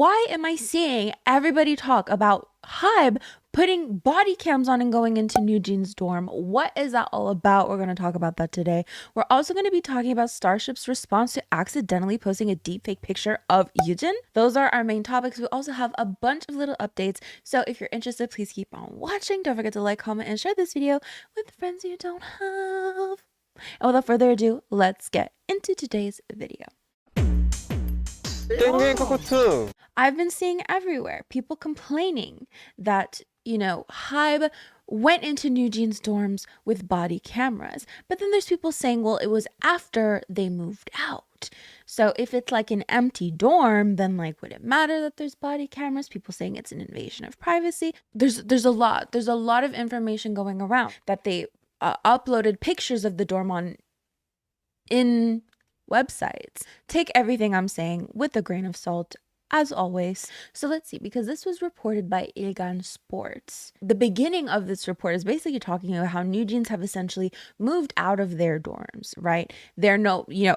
Why am I seeing everybody talk about Hybe putting body cams on and going into NewJeans' dorm? What is that all about? We're going to talk about that today. We're also going to be talking about Starship's response to accidentally posting a deepfake picture of Yujin. Those are our main topics. We also have a bunch of little updates. So if you're interested, please keep on watching. Don't forget to like, comment, and share this video with friends you don't have. And without further ado, let's get into today's video. 땡땡 코코투. I've been seeing everywhere people complaining that, Hybe went into NewJeans dorms with body cameras. But then there's people saying, well, it was after they moved out. So if it's like an empty dorm, then like, would it matter that there's body cameras? People saying it's an invasion of privacy. There's a lot of information going around that they uploaded pictures of the dorm in websites. Take everything I'm saying with a grain of salt, as always. So let's see, because this was reported by Ilgan Sports. The beginning of this report is basically talking about how NewJeans have essentially moved out of their dorms, right? They're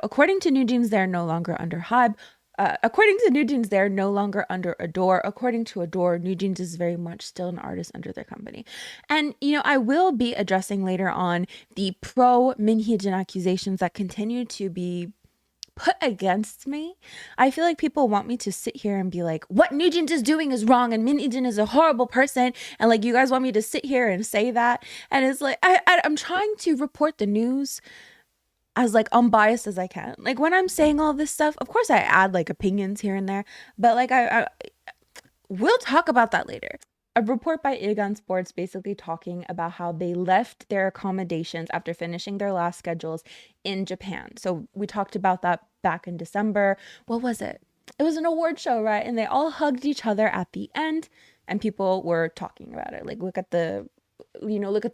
according to NewJeans, they're no longer under Hybe. According to NewJeans, they're no longer under Adore. According to Adore, NewJeans is very much still an artist under their company. And, I will be addressing later on the pro-Minhyejin accusations that continue to be put against me. I feel like people want me to sit here and be like, what NewJeans is doing is wrong and Minhyejin is a horrible person, and like, you guys want me to sit here and say that. And it's like, I'm trying to report the news as like unbiased as I can. Like, when I'm saying all this stuff, of course I add like opinions here and there, but like we'll talk about that later. A report by Ilgan Sports basically talking about how they left their accommodations after finishing their last schedules in Japan. So we talked about that back in December. What was it? It was an award show, right? And they all hugged each other at the end, and people were talking about it. Like, look at the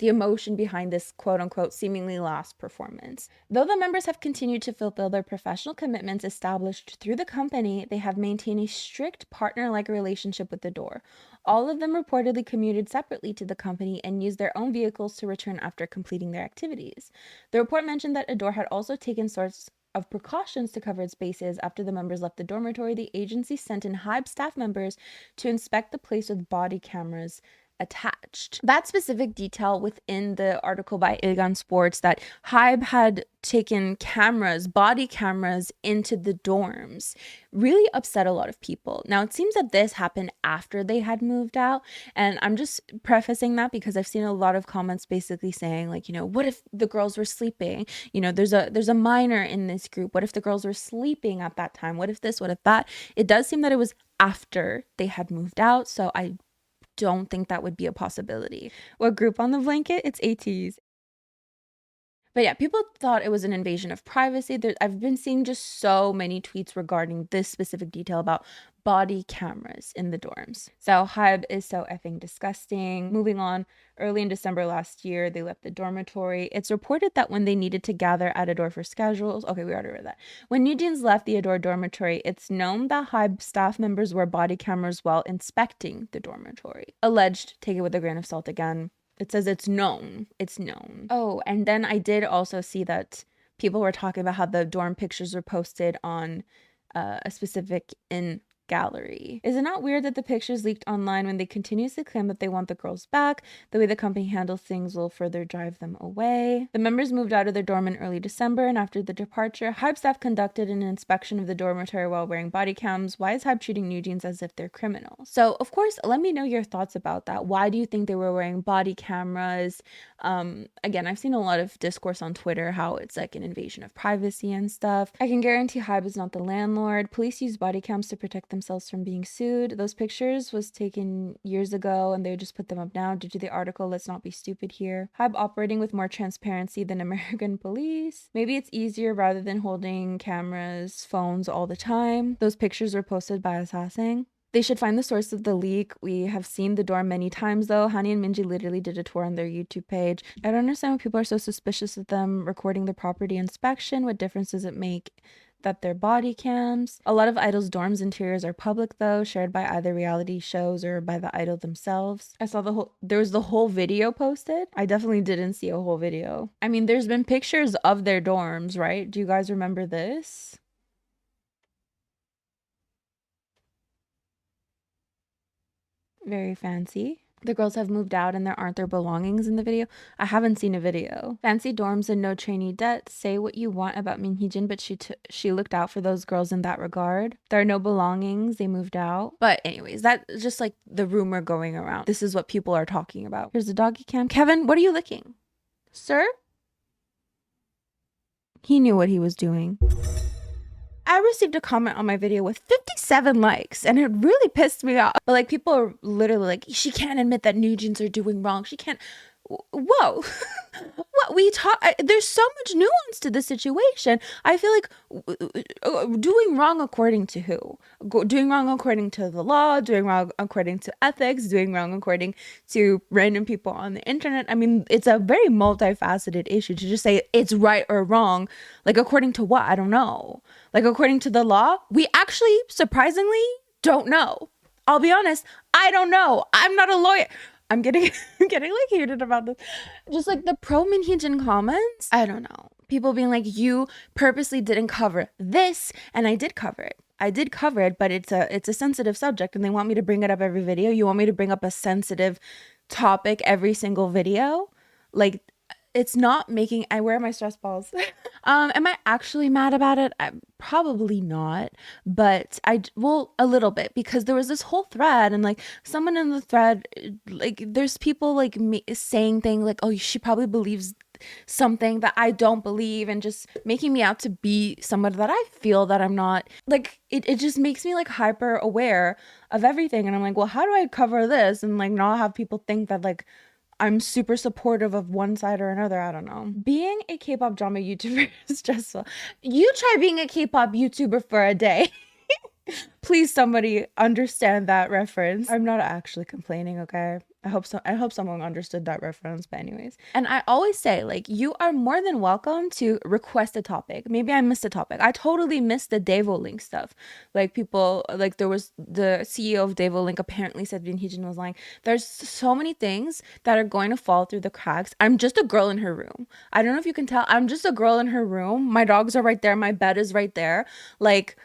emotion behind this quote unquote seemingly last performance. Though the members have continued to fulfill their professional commitments established through the company, they have maintained a strict partner-like relationship with the door. All of them reportedly commuted separately to the company and used their own vehicles to return after completing their activities. The report mentioned that Adore had also taken sorts of precautions to cover its bases. After the members left the dormitory, the agency sent in Hybe staff members to inspect the place with body cameras attached. That specific detail within the article by Ilgan Sports, that Hybe had taken body cameras into the dorms, really upset a lot of people. Now, it seems that this happened after they had moved out, and I'm just prefacing that because I've seen a lot of comments basically saying like, what if the girls were sleeping? There's a minor in this group. What if the girls were sleeping at that time? What if this? What if that? It does seem that it was after they had moved out, so I don't think that would be a possibility. What group on the blanket? It's ATs. But yeah, people thought it was an invasion of privacy. I've been seeing just so many tweets regarding this specific detail about body cameras in the dorms. So Hybe is so effing disgusting. Moving on, early in December last year, they left the dormitory. It's reported that when they needed to gather at Adore for schedules, okay, we already read that. When NewJeans left the Adore dormitory, it's known that Hybe staff members wear body cameras while inspecting the dormitory. Alleged, take it with a grain of salt again. It says it's known. It's known. Oh, and then I did also see that people were talking about how the dorm pictures were posted on a specific gallery. Is it not weird that the pictures leaked online when they continuously claim that they want the girls back? The way the company handles things will further drive them away. The members moved out of their dorm in early December, and after the departure, Hybe staff conducted an inspection of the dormitory while wearing body cams. Why is Hybe treating NewJeans as if they're criminals? So, of course, let me know your thoughts about that. Why do you think they were wearing body cameras? Again, I've seen a lot of discourse on Twitter how it's like an invasion of privacy and stuff. I can guarantee Hybe is not the landlord. Police use body cams to protect themselves from being sued. Those pictures was taken years ago and they just put them up now due to the article. Let's not be stupid here. Hybe operating with more transparency than American police. Maybe it's easier rather than holding cameras, phones all the time. Those pictures were posted by Assassin. They should find the source of the leak. We have seen the dorm many times though. Hani and Minji literally did a tour on their YouTube page. I don't understand why people are so suspicious of them recording the property inspection. What difference does it make that they're body cams? A lot of idols' dorms interiors are public though, shared by either reality shows or by the idol themselves. I saw there was the whole video posted. I definitely didn't see a whole video. I mean, there's been pictures of their dorms, right? Do you guys remember this? Very fancy. The girls have moved out and there aren't their belongings in the video. I haven't seen a video. Fancy dorms and no trainee debt. Say what you want about Min Hee-jin, but she looked out for those girls in that regard. There are no belongings. They moved out. But anyways, that's just like the rumor going around. This is what people are talking about. Here's the doggy cam. Kevin, what are you licking? Sir? He knew what he was doing. I received a comment on my video with 57 likes and it really pissed me off. But like people are literally like, she can't admit that NewJeans are doing wrong. She can't. Whoa. What we talk, there's so much nuance to the situation. I feel like doing wrong according to who? Doing wrong according to the law, doing wrong according to ethics, doing wrong according to random people on the internet. I mean, it's a very multifaceted issue to just say it's right or wrong. Like according to what? I don't know. Like according to the law, we actually surprisingly don't know. I'll be honest, I don't know. I'm not a lawyer. I'm getting like heated about this. Just like the pro Min Hee-jin comments. I don't know. People being like, you purposely didn't cover this, and I did cover it. I did cover it, but it's a sensitive subject, and they want me to bring it up every video. You want me to bring up a sensitive topic every single video? Like, it's not making. Where are my stress balls? Am I actually mad about it? Probably not, but well, a little bit, because there was this whole thread and like someone in the thread, like there's people like me saying things like, oh, she probably believes something that I don't believe, and just making me out to be someone that I feel that I'm not. Like it just makes me like hyper aware of everything, and I'm like, well, how do I cover this and like not have people think that like I'm super supportive of one side or another. I don't know. Being a K-pop drama YouTuber is stressful. You try being a K-pop YouTuber for a day. Please, somebody understand that reference. I'm not actually complaining, okay? I hope someone understood that reference, but anyways. And I always say, like, you are more than welcome to request a topic. Maybe I missed a topic. I totally missed the Devo stuff. Like, people, like, there was the CEO of Devo apparently said Min Hee-jin was lying. There's so many things that are going to fall through the cracks. I'm just a girl in her room. I don't know if you can tell. I'm just a girl in her room. My dogs are right there. My bed is right there. Like,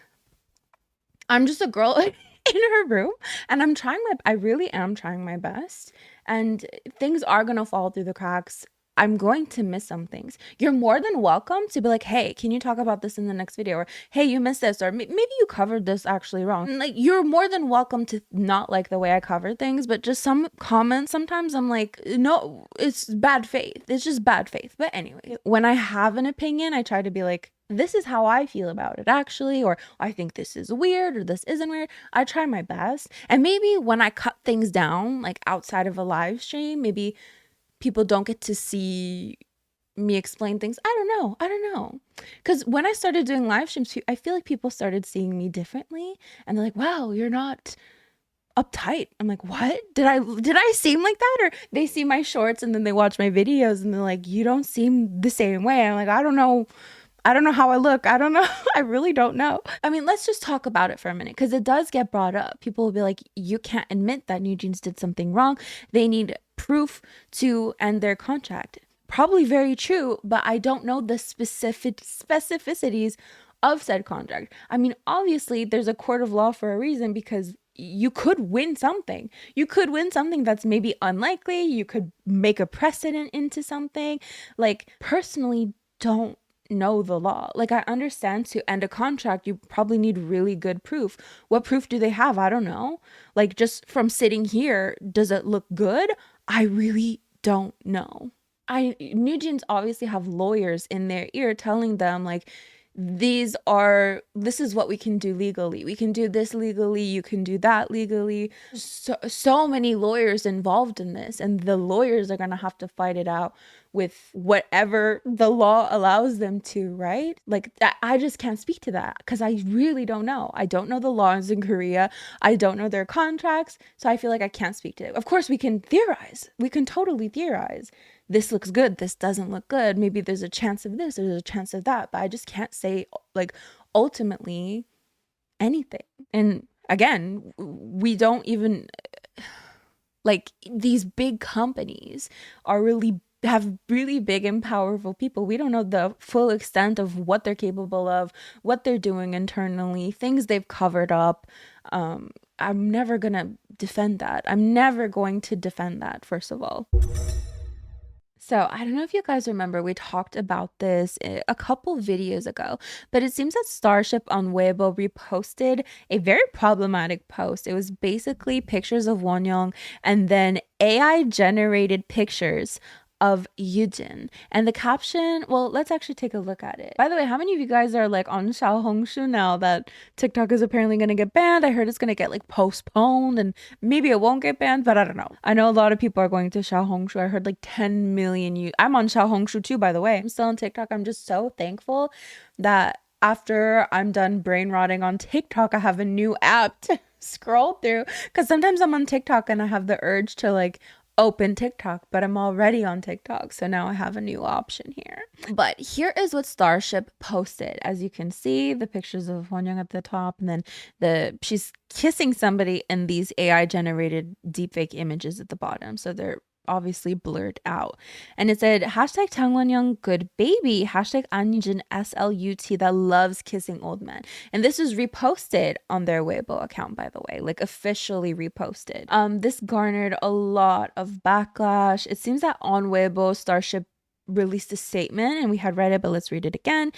I'm just a girl in her room, and I really am trying my best, and things are gonna fall through the cracks. I'm going to miss some things. You're more than welcome to be like, hey, can you talk about this in the next video? Or, hey, you missed this, or maybe you covered this actually wrong. And, like, you're more than welcome to not like the way I cover things, but just some comments, sometimes I'm like, no, it's bad faith. It's just bad faith. But anyway, when I have an opinion, I try to be like, this is how I feel about it actually, or I think this is weird or this isn't weird. I try my best. And maybe when I cut things down, like outside of a live stream, maybe people don't get to see me explain things. I don't know. Because when I started doing live streams, I feel like people started seeing me differently, and they're like, wow, you're not uptight. I'm like, what? Did I seem like that? Or they see my shorts and then they watch my videos and they're like, you don't seem the same way. I'm like, I don't know how I look. I don't know. I really don't know. I mean, let's just talk about it for a minute, because it does get brought up. People will be like, you can't admit that NewJeans did something wrong. They need proof to end their contract. Probably very true, but I don't know the specificities of said contract. I mean, obviously there's a court of law for a reason, because you could win something. You could win something that's maybe unlikely. You could make a precedent into something. Like, personally, don't know the law. Like, I understand to end a contract, you probably need really good proof. What proof do they have? I don't know. Like, just from sitting here, does it look good? I really don't know. NewJeans obviously have lawyers in their ear telling them, like, this is what we can do legally. We can do this legally. You can do that legally. So many lawyers involved in this, and the lawyers are going to have to fight it out with whatever the law allows them to, right? Like, I just can't speak to that, because I really don't know. I don't know the laws in Korea. I don't know their contracts. So I feel like I can't speak to it. Of course, we can theorize. We can totally theorize. This looks good, this doesn't look good, maybe there's a chance of this, there's a chance of that, but I just can't say, like, ultimately anything. And again, we don't even, like, these big companies have really big and powerful people. We don't know the full extent of what they're capable of, what they're doing internally, things they've covered up. I'm never gonna defend that. I'm never going to defend that, first of all. So I don't know if you guys remember, we talked about this a couple videos ago, but it seems that Starship on Weibo reposted a very problematic post. It was basically pictures of Wonyoung and then AI generated pictures of Yujin. And the caption, well, let's actually take a look at it. By the way, how many of you guys are like on Xiaohongshu now that TikTok is apparently going to get banned? I heard it's going to get like postponed and maybe it won't get banned, but I don't know. I know a lot of people are going to Xiaohongshu. I heard like 10 million. I'm on Xiaohongshu too, by the way. I'm still on TikTok. I'm just so thankful that after I'm done brain rotting on TikTok, I have a new app to scroll through. Because sometimes I'm on TikTok and I have the urge to like open TikTok, but I'm already on TikTok, so now I have a new option here. But here is what Starship posted. As you can see, the pictures of Wonyoung at the top, and then she's kissing somebody in these AI generated deepfake images at the bottom. So they're obviously blurred out. And it said hashtag Tangwonyoung good baby, hashtag Anjin SLUT that loves kissing old men. And this was reposted on their Weibo account, by the way, like officially reposted. This garnered a lot of backlash. It seems that on Weibo, Starship released a statement and we had read it, but let's read it again.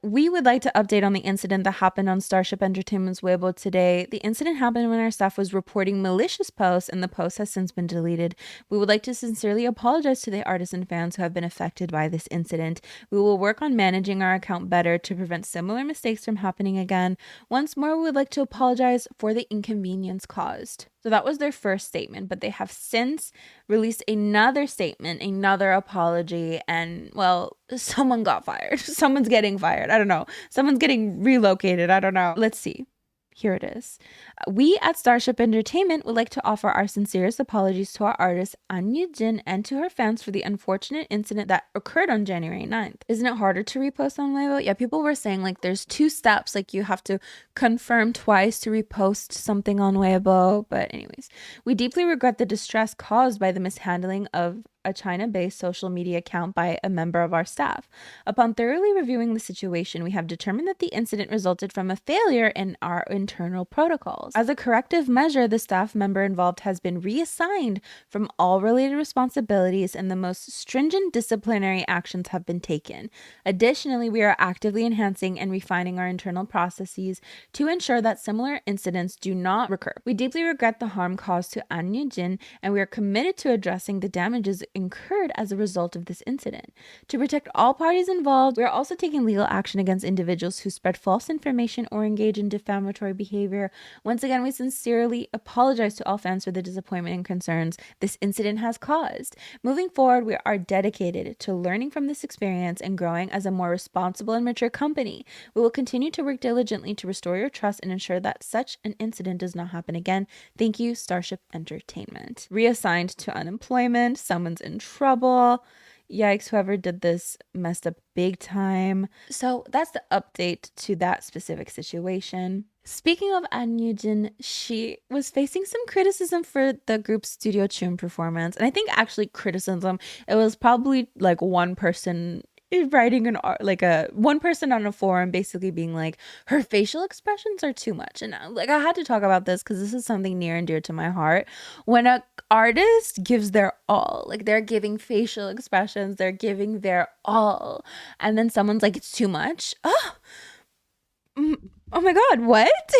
We would like to update on the incident that happened on Starship Entertainment's Weibo today. The incident happened when our staff was reporting malicious posts and the post has since been deleted. We would like to sincerely apologize to the artists and fans who have been affected by this incident. We will work on managing our account better to prevent similar mistakes from happening again. Once more, we would like to apologize for the inconvenience caused. So that was their first statement, but they have since released another statement, another apology, and well, someone got fired. Someone's getting fired. I don't know. Someone's getting relocated. I don't know. Let's see. Here it is. We at Starship Entertainment would like to offer our sincerest apologies to our artist An Yujin and to her fans for the unfortunate incident that occurred on January 9th. Isn't it harder to repost on Weibo? Yeah, people were saying like there's 2 steps, like you have to confirm twice to repost something on Weibo. But anyways, we deeply regret the distress caused by the mishandling of a China-based social media account by a member of our staff. Upon thoroughly reviewing the situation, we have determined that the incident resulted from a failure in our internal protocols. As a corrective measure, the staff member involved has been reassigned from all related responsibilities and the most stringent disciplinary actions have been taken. Additionally, we are actively enhancing and refining our internal processes to ensure that similar incidents do not recur. We deeply regret the harm caused to An Yujin and we are committed to addressing the damages incurred as a result of this incident. To protect all parties involved, we are also taking legal action against individuals who spread false information or engage in defamatory behavior. Once again, we sincerely apologize to all fans for the disappointment and concerns this incident has caused. Moving forward, we are dedicated to learning from this experience and growing as a more responsible and mature company. We will continue to work diligently to restore your trust and ensure that such an incident does not happen again. Thank you, Starship Entertainment. Reassigned to unemployment, someone's in trouble. Yikes, whoever did this messed up big time. So that's the update to that specific situation. Speaking of An Yujin, she was facing some criticism for the group's Studio Tune performance. And I think actually criticism, it was probably like one person writing one person on a forum basically being like, her facial expressions are too much. And like I had to talk about this because this is something near and dear to my heart. When a artist gives their all, like they're giving facial expressions, they're giving their all, and then someone's like, it's too much. Oh my god, what?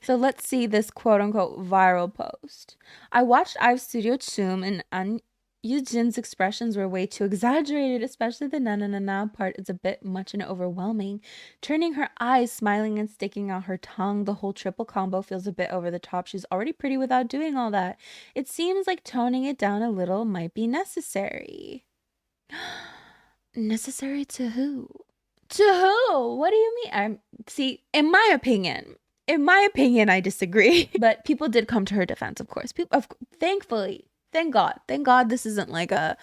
So let's see this quote unquote viral post. I watched IVE Studio Choom and An Yujin's expressions were way too exaggerated, especially the na na na na part is a bit much and overwhelming. Turning her eyes, smiling and sticking out her tongue, the whole triple combo feels a bit over the top. She's already pretty without doing all that. It seems like toning it down a little might be necessary. Necessary to who? To who? What do you mean? See, in my opinion, I disagree. But people did come to her defense, of course. Thankfully. Thank God this isn't like a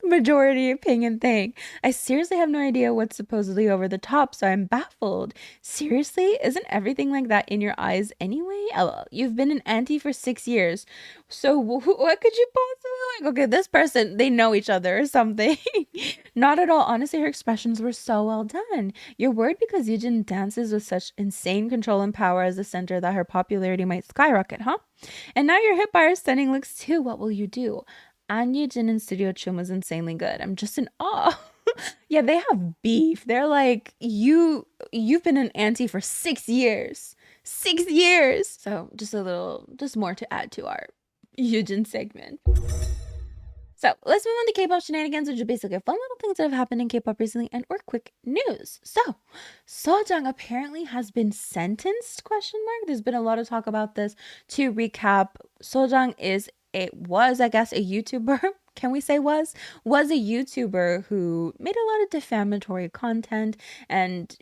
majority opinion thing. I seriously have no idea what's supposedly over the top, so I'm baffled. Seriously? Isn't everything like that in your eyes anyway? LOL. You've been an auntie for 6 years, so what could you possibly like, okay, this person, they know each other or something. Not at all. Honestly, her expressions were so well done. You're worried because Yujin dances with such insane control and power as the center that her popularity might skyrocket, huh? And now you're hit by her stunning looks too. What will you do? And Yujin in Studio Chum was insanely good. I'm just in awe. Yeah, they have beef. They're like, you've been an auntie for 6 years. 6 years. So just more to add to our Yujin segment. So let's move on to K-pop shenanigans, which are basically fun little things that have happened in K-pop recently and or quick news. So Sojang apparently has been sentenced, question mark. There's been a lot of talk about this. To recap, Sojang was, I guess, a YouTuber. Can we say was a YouTuber who made a lot of defamatory content, and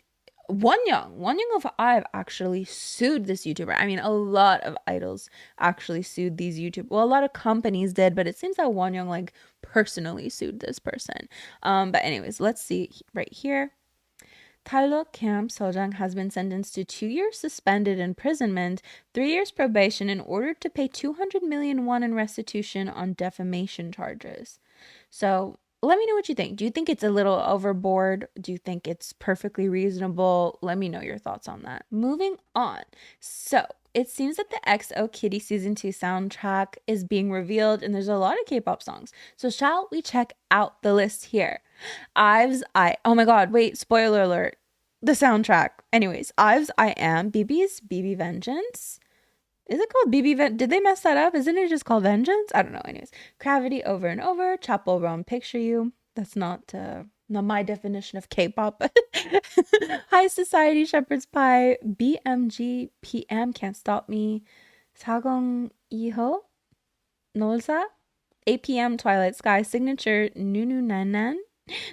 Wonyoung of IVE actually sued this YouTuber. I mean, a lot of idols actually sued these YouTube. Well, a lot of companies did, but it seems that Wonyoung like personally sued this person. But anyways, let's see right here. Talo Camp Sojang has been sentenced to 2 years suspended imprisonment, 3 years probation, and ordered to pay 200 million won in restitution on defamation charges. So let me know what you think. Do you think it's a little overboard? Do you think it's perfectly reasonable? Let me know your thoughts on that. Moving on. So it seems that the XO Kitty Season 2 soundtrack is being revealed, and there's a lot of K-pop songs. So shall we check out the list here? Oh my god, wait, spoiler alert. The soundtrack. Anyways, IVE's I Am, BB's BB Vengeance. Is it called BB Did they mess that up? Isn't it just called Vengeance? I don't know. Anyways, Gravity Over and Over, Chapel Roan Picture You. That's not my definition of K-pop. High Society, Shepherd's Pie, BMG, PM, Can't Stop Me, Sagong Iho, Nolsa, APM, Twilight Sky, Signature, Nunu Nanan,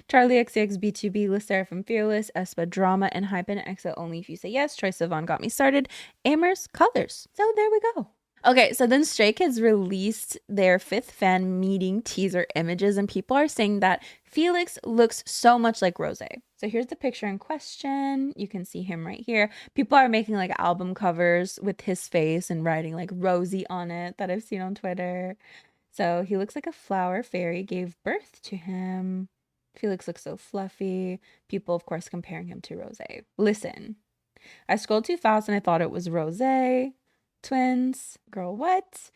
Charlie XCX, B2B, Le Seraphim Fearless, Espa Drama, and Hypen EXO Only If You Say Yes, Troye Sivan Got Me Started, Amers, Colors. So there we go. Okay, so then Stray Kids released their 5th fan meeting teaser images, and people are saying that Felix looks so much like Rose. So here's the picture in question. You can see him right here. People are making like album covers with his face and writing like Rosie on it that I've seen on Twitter. So he looks like a flower fairy gave birth to him. Felix looks so fluffy. People, of course, comparing him to Rose. Listen, I scrolled too fast and I thought it was Rose. Twins. Girl, what?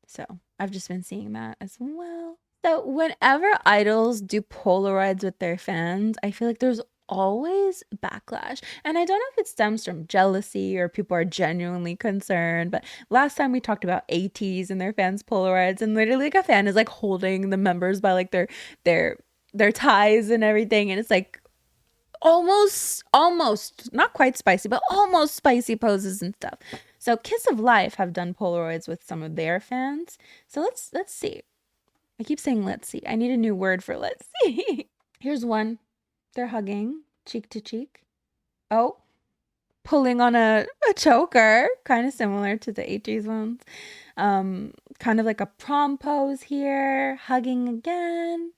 So I've just been seeing that as well. So whenever idols do Polaroids with their fans, I feel like there's always backlash. And I don't know if it stems from jealousy or people are genuinely concerned, but last time we talked about ATs and their fans Polaroids, and literally like a fan is like holding the members by like their ties and everything, and it's like almost not quite spicy, but almost spicy poses and stuff. So Kiss of Life have done Polaroids with some of their fans. So let's see. I keep saying let's see. I need a new word for let's see. Here's one. They're hugging cheek to cheek. Oh, pulling on a choker, kind of similar to the AG's ones. Kind of like a prom pose here, hugging again.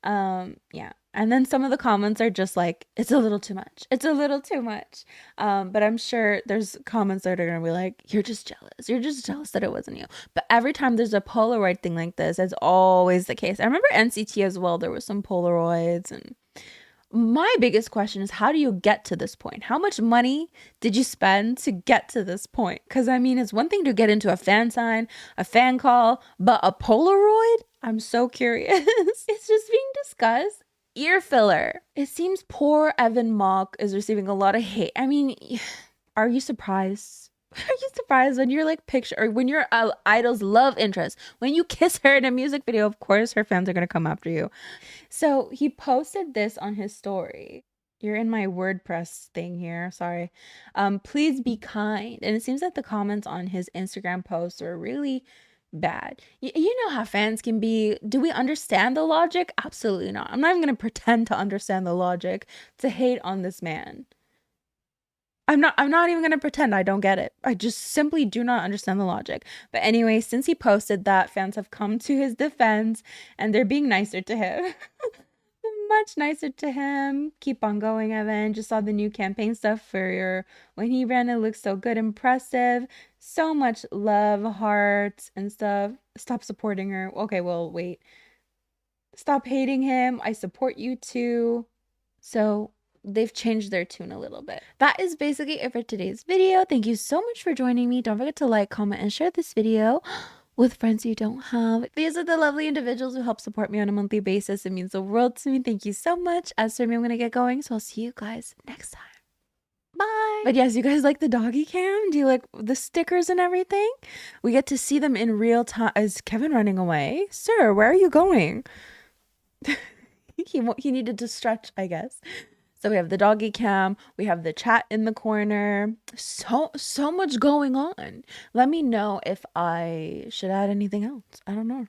Yeah. And then some of the comments are just like, it's a little too much. It's a little too much. But I'm sure there's comments that are going to be like, you're just jealous. You're just jealous that it wasn't you. But every time there's a Polaroid thing like this, it's always the case. I remember NCT as well. There was some Polaroids, and my biggest question is, how do you get to this point? How much money did you spend to get to this point? Because I mean, it's one thing to get into a fan sign, a fan call, but a Polaroid? I'm so curious. It's just being discussed. Ear filler. It seems poor Evan Mock is receiving a lot of hate. I mean, are you surprised? Are you surprised when you're like when your idol's love interest, when you kiss her in a music video, of course her fans are going to come after you. So he posted this on his story. You're in my WordPress thing here. Sorry. Please be kind. And it seems that the comments on his Instagram posts are really bad. You know how fans can be. Do we understand the logic? Absolutely not. I'm not even going to pretend to understand the logic to hate on this man. I'm not even going to pretend I don't get it. I just simply do not understand the logic. But anyway, since he posted that, fans have come to his defense and they're being nicer to him. much nicer to him. Keep on going, Evan. Just saw the new campaign stuff for your when he ran. It looks so good, impressive. So much love, hearts, and stuff. Stop supporting her. Okay, well, wait. Stop hating him. I support you too. So they've changed their tune a little bit. That is basically it for today's video. Thank you so much for joining me. Don't forget to like, comment, and share this video with friends you don't have. These are the lovely individuals who help support me on a monthly basis. It means the world to me. Thank you so much. As for me, I'm going to get going. So I'll see you guys next time. Bye. But yes, you guys like the doggy cam? Do you like the stickers and everything? We get to see them in real time. Is Kevin running away? Sir, where are you going? He needed to stretch, I guess. So we have the doggy cam, we have the chat in the corner. So much going on. Let me know if I should add anything else. I don't know.